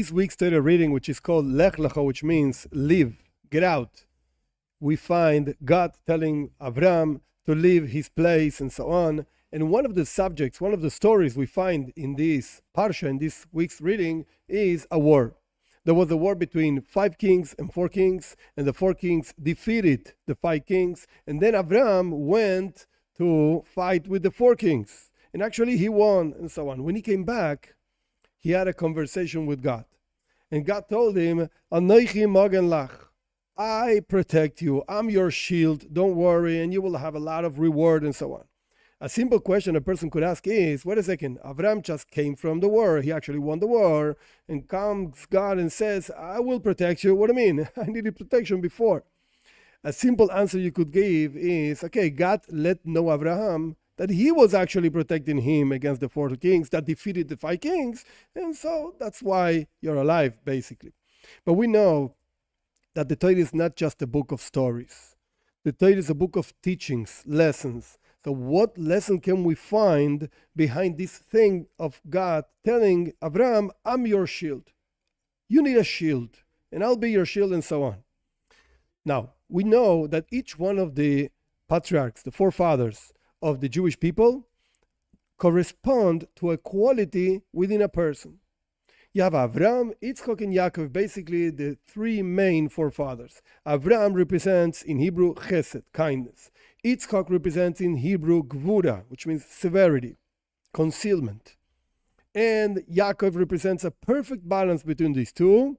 this week's Torah reading, which is called Lecha, which means live, get out, we find God telling Avraham to leave his place and so on. And one of the subjects, one of the stories we find in this Parsha, in this week's reading, is a war. There was a war between 5 kings and 4 kings, and the 4 kings defeated the 5 kings, and then Avraham went to fight with the 4 kings. And actually he won, and so on. When he came back, he had a conversation with God. And God told him, Anochi Magen Lech, I protect you, I'm your shield, don't worry, and you will have a lot of reward, and so on. A simple question a person could ask is, wait a second, Avraham just came from the war. He actually won the war. And comes God and says, I will protect you. What do you mean? I needed protection before. A simple answer you could give is, okay, God let know Avraham that he was actually protecting him against the 4 kings that defeated the 5 kings. And so that's why you're alive, basically. But we know that the Torah is not just a book of stories. The Torah is a book of teachings, lessons. So what lesson can we find behind this thing of God telling Avraham, I'm your shield. You need a shield, and I'll be your shield, and so on. Now, we know that each one of the patriarchs, the forefathers of the Jewish people, correspond to a quality within a person. You have Avraham, Yitzchak, and Yaakov, basically the 3 main forefathers. Avraham represents in Hebrew chesed, kindness. Yitzchak represents in Hebrew gvura, which means severity, concealment. And Yaakov represents a perfect balance between these two,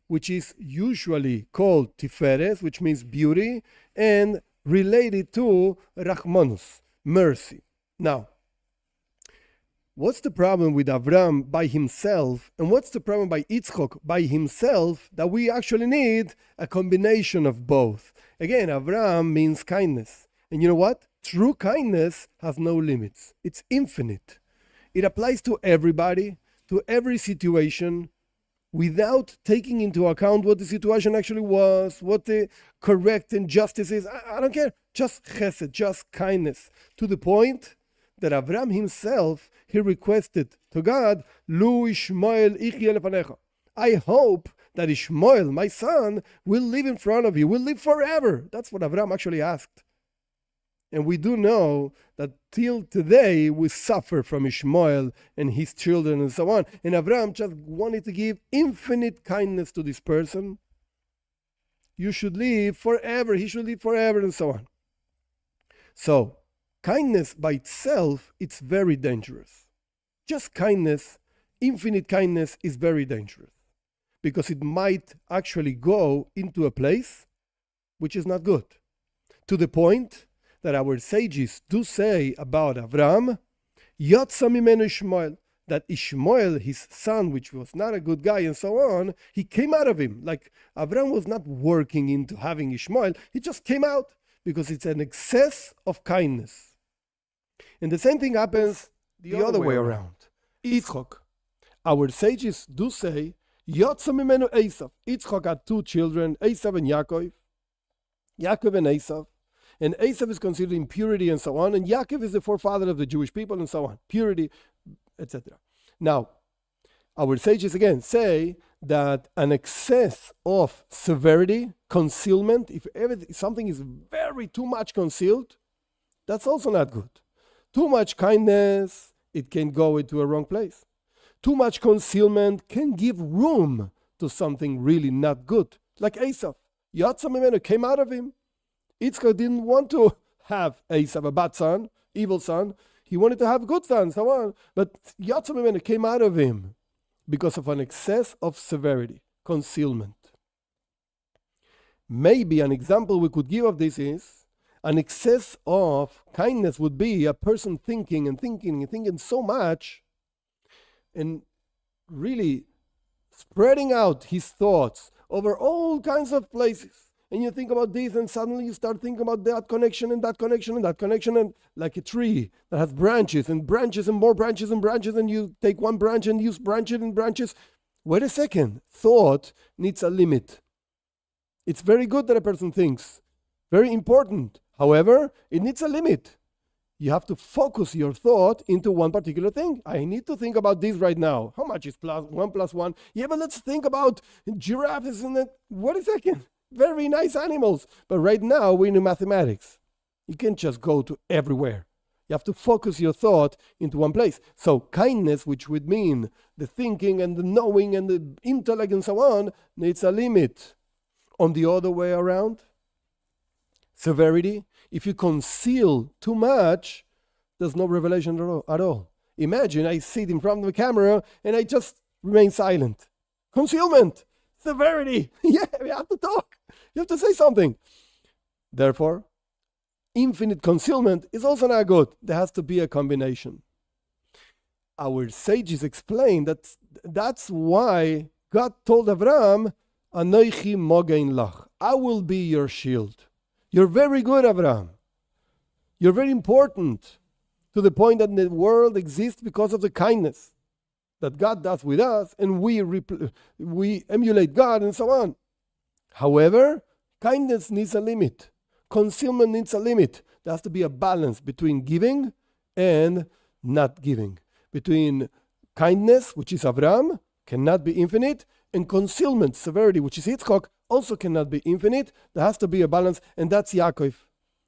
which is usually called tiferes, which means beauty, and related to rachmanus, mercy. Now, what's the problem with Avraham by himself, and what's the problem by Yitzchak by himself, that we actually need a combination of both? Again, Avraham means kindness. And you know what? True kindness has no limits. It's infinite. It applies to everybody, to every situation, without taking into account what the situation actually was, what the correct injustice is. I don't care. Just chesed, just kindness. To the point that Avraham himself, he requested to God, Lu Ishmael ichye lefanecha. I hope that Ishmael, my son, will live in front of you, will live forever. That's what Avraham actually asked. And we do know that till today we suffer from Ishmael and his children and so on. And Avraham just wanted to give infinite kindness to this person. You should live forever, he should live forever, and so on. So, kindness by itself, it's very dangerous. Just kindness, infinite kindness, is very dangerous. Because it might actually go into a place which is not good. To the point that our sages do say about Avraham, Yatsa mimenu Ishmael, that Ishmael, his son, which was not a good guy and so on, he came out of him. Like Avraham was not working into having Ishmael, he just came out because it's an excess of kindness. And the same thing happens the other way around. Yitzchak, our sages do say, Yatsa mimenu Esav. Yitzchak had 2 children, Esav and Yaakov. Yaakov and Esav. And Esav is considered impurity and so on. And Yaakov is the forefather of the Jewish people and so on. Purity, etc. Now, our sages again say that an excess of severity, concealment, if something is very too much concealed, that's also not good. Too much kindness, it can go into a wrong place. Too much concealment can give room to something really not good. Like Esav. Yatsa mimenu came out of him. Yitzchak didn't want to have Esav, a bad son, evil son. He wanted to have a good son, so on. But Yatsa mimenu came out of him because of an excess of severity, concealment. Maybe an example we could give of this is an excess of kindness would be a person thinking and thinking and thinking so much and really spreading out his thoughts over all kinds of places. And you think about this, and suddenly you start thinking about that connection and that connection and that connection, and like a tree that has branches and branches and more branches and branches, and you take one branch and use branches and branches. Wait a second. Thought needs a limit. It's very good that a person thinks. Very important. However, it needs a limit. You have to focus your thought into one particular thing. I need to think about this right now. How much is one plus one? Yeah, but let's think about giraffes and wait a second. Very nice animals. But right now we're in mathematics. You can't just go to everywhere. You have to focus your thought into one place. So kindness, which would mean the thinking and the knowing and the intellect and so on, needs a limit. On the other way around, severity, if you conceal too much, there's no revelation at all. Imagine I sit in front of the camera and I just remain silent. Concealment, severity. Yeah, you have to talk. You have to say something. Therefore, infinite concealment is also not good. There has to be a combination. Our sages explain that that's why God told Avraham, Anoichi Magen Lech. I will be your shield. You're very good, Avraham. You're very important, to the point that the world exists because of the kindness that God does with us, and we emulate God and so on. However, kindness needs a limit. Concealment needs a limit. There has to be a balance between giving and not giving. Between kindness, which is Avraham, cannot be infinite, and concealment, severity, which is Yitzchak, also cannot be infinite. There has to be a balance, and that's Yaakov.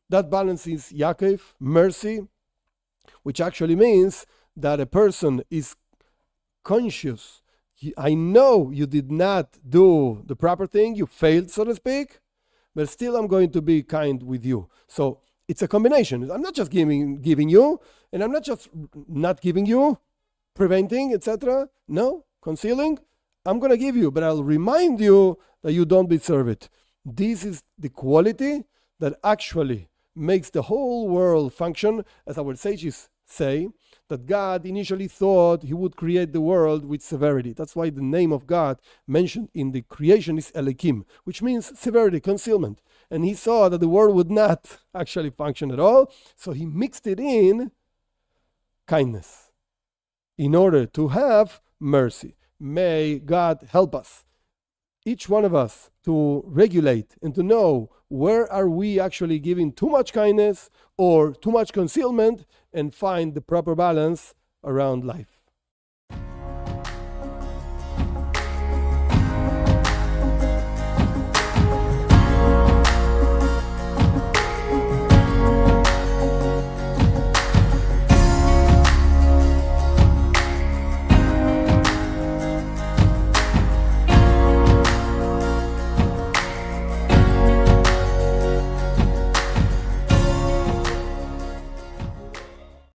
That balance is Yaakov, mercy, which actually means that a person is conscious. I know you did not do the proper thing, you failed, so to speak, but still I'm going to be kind with you. So it's a combination. I'm not just giving you, and I'm not just not giving you, preventing, etc. No, concealing. I'm going to give you, but I'll remind you that you don't deserve it. This is the quality that actually makes the whole world function, as our sages say, that God initially thought he would create the world with severity. That's why the name of God mentioned in the creation is Elohim, which means severity, concealment. And he saw that the world would not actually function at all, so he mixed it in kindness in order to have mercy. May God help us, each one of us, to regulate and to know where are we actually giving too much kindness or too much concealment, and find the proper balance around life.